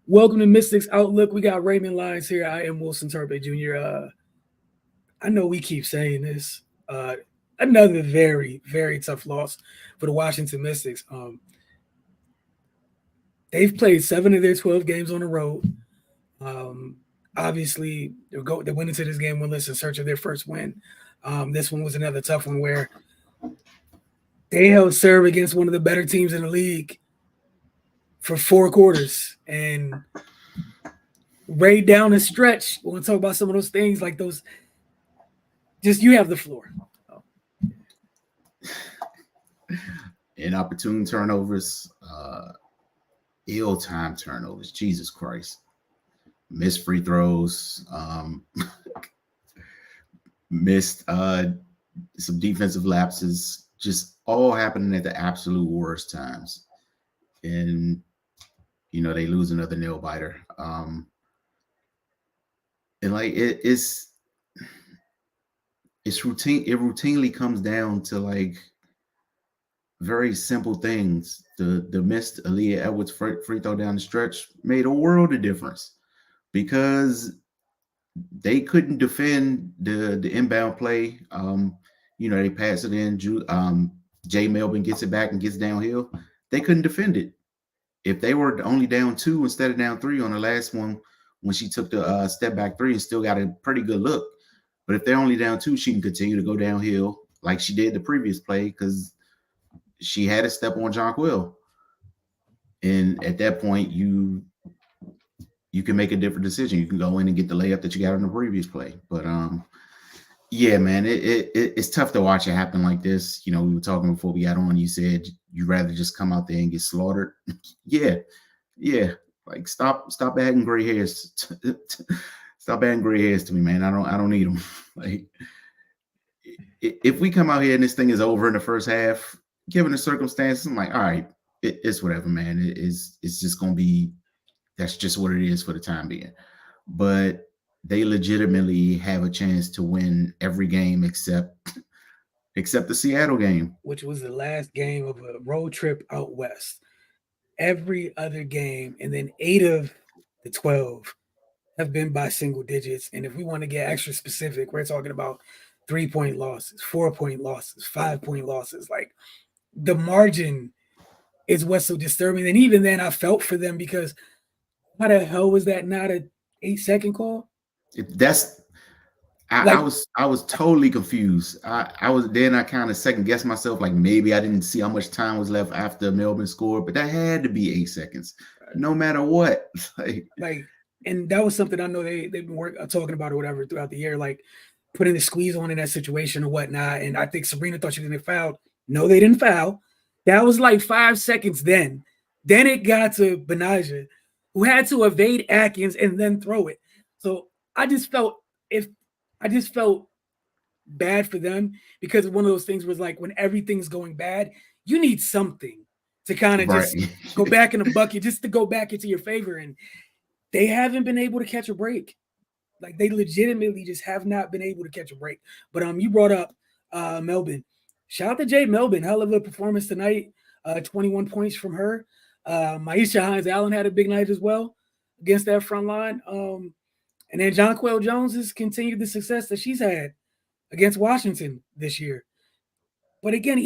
Welcome to Mystics Outlook. We got Raymond Lyons here. I am Wilson Turpin Jr. I know we keep saying this. Another very, very tough loss for the Washington Mystics. They've played 7 of their 12 games on the road. Obviously, they went into this game winless in search of their first win. This one was another tough one where they held serve against one of the better teams in the league for 4 quarters. And right down the stretch, we're going to talk about some of those things like those. Just you have the floor. Inopportune turnovers, ill-timed turnovers. Jesus Christ. Missed free throws, missed some defensive lapses, just all happening at the absolute worst times. And, they lose another nail biter. And like it's routine. It routinely comes down to like very simple things. The missed Aaliyah Edwards free throw down the stretch made a world of difference because they couldn't defend the inbound play. They pass it in. Jay Melvin gets it back and gets downhill. They couldn't defend it. If they were only down 2 instead of down 3 on the last one, when she took the step back 3 and still got a pretty good look. But if they're only down 2, she can continue to go downhill like she did the previous play because she had a step on Jonquil. And at that point, you can make a different decision. You can go in and get the layup that you got on the previous play. But yeah, man, it's tough to watch it happen like this. We were talking before we got on. You said you'd rather just come out there and get slaughtered. Yeah. Like stop adding gray hairs. Stop adding gray hairs to me, man. I don't need them. Like if we come out here and this thing is over in the first half, given the circumstances, I'm like, all right, it's whatever, man. It's just gonna be. That's just what it is for the time being. But they legitimately have a chance to win every game except the Seattle game, which was the last game of a road trip out west. Every other game, and then 8 of the 12 have been by single digits. And if we want to get extra specific, we're talking about 3-point losses, 4-point losses, 5-point losses. Like the margin is what's so disturbing. And even then, I felt for them because how the hell was that not an 8-second call? I was totally confused. I was then I kind of second guessed myself, like maybe I didn't see how much time was left after Melbourne scored, but that had to be 8 seconds, no matter what. And that was something I know they've been talking about or whatever throughout the year, like putting the squeeze on in that situation or whatnot. And I think Sabrina thought she was going to foul. No, they didn't foul. That was like 5 seconds then. Then it got to Benaja, who had to evade Atkins and then throw it. So I just felt bad for them because one of those things was like when everything's going bad, you need something to kind of just go back in the bucket, just to go back into your favor. And they haven't been able to catch a break. Like they legitimately just have not been able to catch a break. But you brought up Melbourne. Shout out to Jay Melbourne. Hell of a performance tonight. 21 points from her. Maisha Hines-Allen had a big night as well against that front line. And then Jonquil Jones has continued the success that she's had against Washington this year. But again,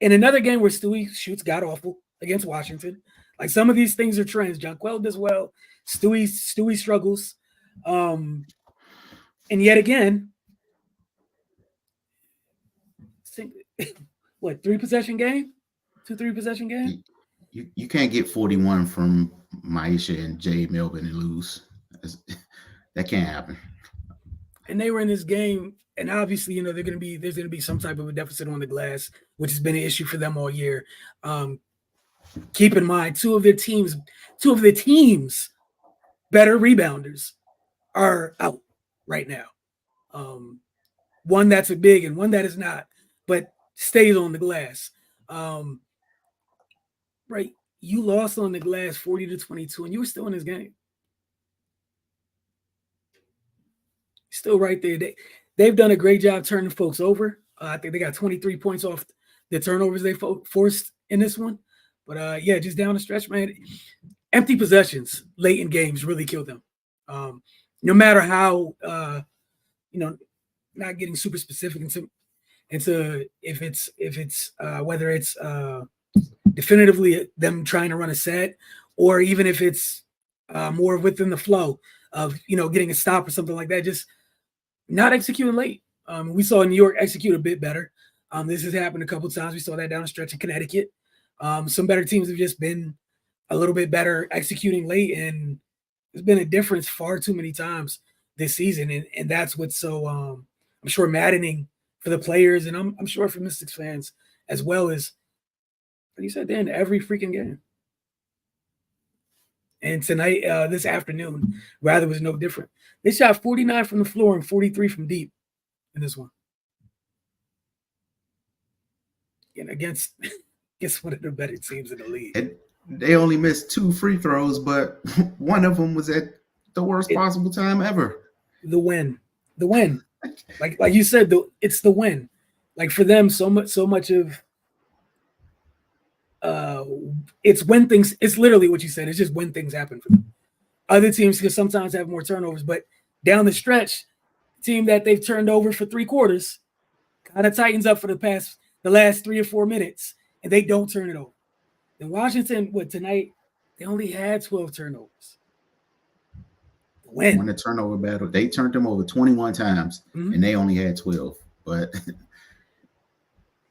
in another game where Stewie shoots god awful against Washington. Like some of these things are trends. Jonquil does well. Stewie struggles. And yet again, 3-possession game? 2-3-possession game? You can't get 41 from Maisha and Jay Melvin and lose. That can't happen. And they were in this game, and obviously, there's going to be some type of a deficit on the glass, which has been an issue for them all year. Keep in mind, two of the teams' better rebounders are out right now. One that's a big and one that is not, but stays on the glass. Right, you lost on the glass 40-22, and you were still in this game. Still right there. They've done a great job turning folks over. I think they got 23 points off the turnovers they forced in this one. But, just down the stretch, man, empty possessions late in games really kill them. No matter how not getting super specific into if it's whether it's definitively them trying to run a set, or even if it's more within the flow of getting a stop or something like that, just not executing late. We saw New York execute a bit better. This has happened a couple of times. We saw that down the stretch in Connecticut. Some better teams have just been a little bit better executing late, and there's been a difference far too many times this season, and that's what's so I'm sure maddening for the players, and I'm sure for Mystics fans as well, as like you said, they're in every freaking game. And tonight, this afternoon, rather was no different. They shot 49 from the floor and 43 from deep in this one. And against one of the better teams in the league. And they only missed 2 free throws, but one of them was at the worst possible time ever. The win. Like you said, it's the win. Like for them, so much of it's when things. It's literally what you said. It's just when things happen for them. Other teams can sometimes have more turnovers, but down the stretch, team that they've turned over for 3 quarters kind of tightens up for the last 3 or 4 minutes, and they don't turn it over. In Washington, tonight, they only had 12 turnovers. Won the turnover battle. They turned them over 21 times, and they only had 12. But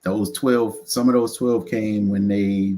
some of those 12 came when they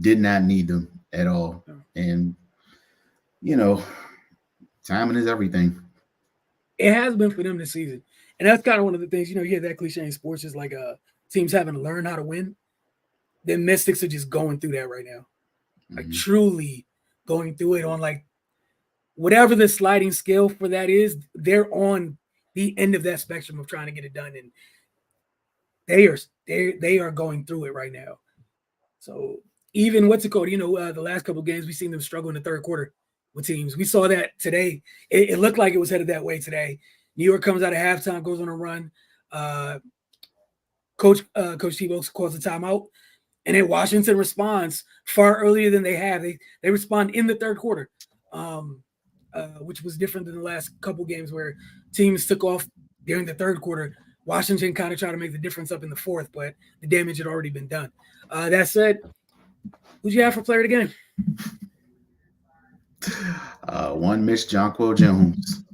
did not need them at all. And, timing is everything. It has been for them this season. And that's kind of one of the things, you hear that cliche in sports is like teams having to learn how to win. The Mystics are just going through that right now. Like truly going through it on like whatever the sliding scale for that is, they're on the end of that spectrum of trying to get it done. And they are going through it right now. So even the last couple of games, we've seen them struggle in the third quarter with teams. We saw that today. It looked like it was headed that way today. New York comes out of halftime, goes on a run. Coach Tebow calls a timeout. And then Washington responds far earlier than they have. They respond in the third quarter, which was different than the last couple games where teams took off during the third quarter. Washington kind of tried to make the difference up in the fourth, but the damage had already been done. That said, who'd you have for player of the game? One Miss Jonquil Jones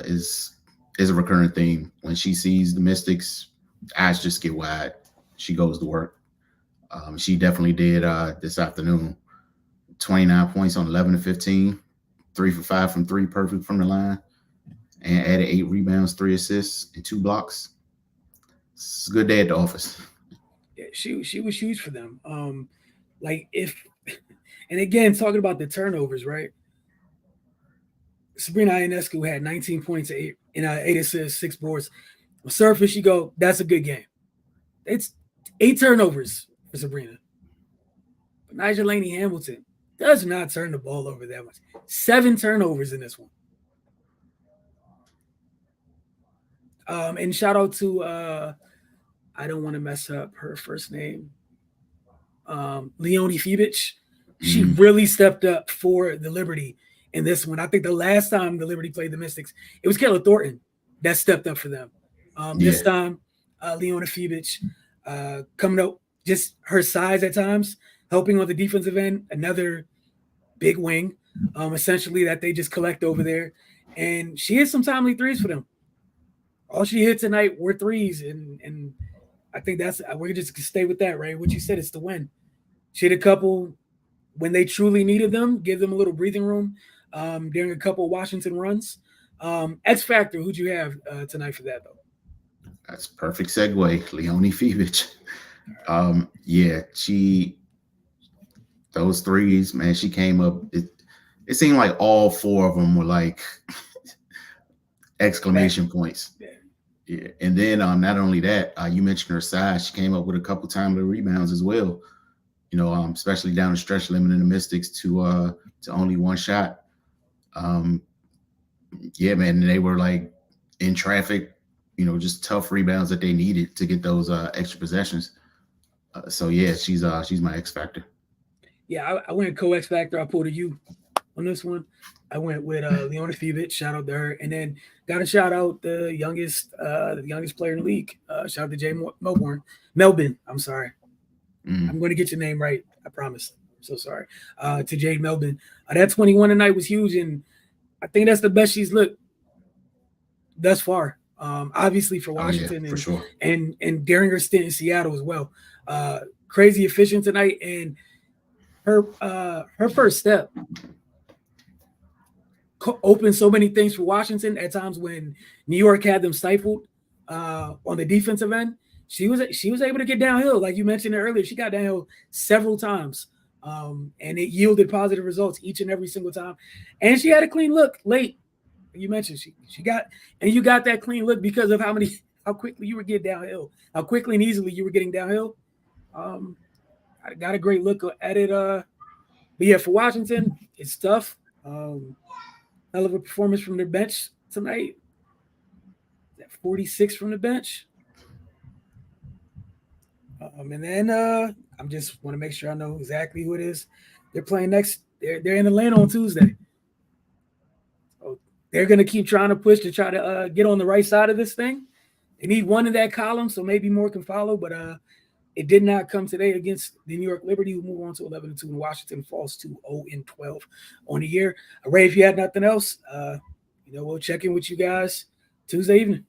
is a recurring theme. When she sees the Mystics, eyes just get wide. She goes to work. She definitely did this afternoon. 29 points on 11 to 15, 3 for 5 from 3, perfect from the line, and added 8 rebounds, 3 assists, and 2 blocks. It's a good day at the office. Yeah, she was huge for them. And again, talking about the turnovers, right? Sabrina Ionescu had 19 points, 8 assists, 6 boards. On surface, you go, that's a good game. It's 8 turnovers for Sabrina. But Nigel Laney Hamilton does not turn the ball over that much. 7 turnovers in this one. And shout out to I don't want to mess up her first name. Leonie Fibich. She really stepped up for the Liberty in this one. I think the last time the Liberty played the Mystics, it was Kayla Thornton that stepped up for them. This time, Leonie Fibich coming up, just her size at times, helping on the defensive end, another big wing, essentially that they just collect over there. And she hit some timely threes for them. All she hit tonight were threes, and I think we're just gonna stay with that, right? What you said, it's the win. She hit a couple when they truly needed them, give them a little breathing room during a couple of Washington runs. X Factor, who'd you have tonight for that, though? That's perfect segue. Leonie Fibich. Those threes, man, she came up. It seemed like all 4 of them were like exclamation points. Yeah. And then not only that, you mentioned her size. She came up with a couple timely rebounds as well. Especially down the stretch, limiting the Mystics to only 1 shot. Yeah, man, they were like in traffic, just tough rebounds that they needed to get those extra possessions. So yeah, she's my X factor. Yeah, I went co X Factor. I pulled a U on this one. I went with Leona Fevich. Shout out to her, and then got to shout out the youngest player in the league. Shout out to Jay Melbourne. I'm sorry, I'm going to get your name right. I promise. I'm so sorry. To Jade Melbourne. That 21 tonight was huge, and I think that's the best she's looked thus far. Obviously for Washington for sure. and during her stint in Seattle as well. Crazy efficient tonight, and her first step opened so many things for Washington at times when New York had them stifled on the defensive end. She was able to get downhill, like you mentioned earlier. She got downhill several times, and it yielded positive results each and every single time. And she had a clean look late. You mentioned she got, and you got that clean look because of how quickly you were getting downhill, how quickly and easily you were getting downhill. I got a great look at it. But yeah, for Washington, it's tough. Hell of a performance from their bench tonight. That 46 from the bench. And then I'm just want to make sure I know exactly who it is. They're playing next. They're in Atlanta on Tuesday. So they're going to keep trying to push to try to get on the right side of this thing. They need one in that column, so maybe more can follow. But it did not come today against the New York Liberty, who move on to 11-2, and Washington falls to 0-12 on the year. Ray, if you had nothing else, we'll check in with you guys Tuesday evening.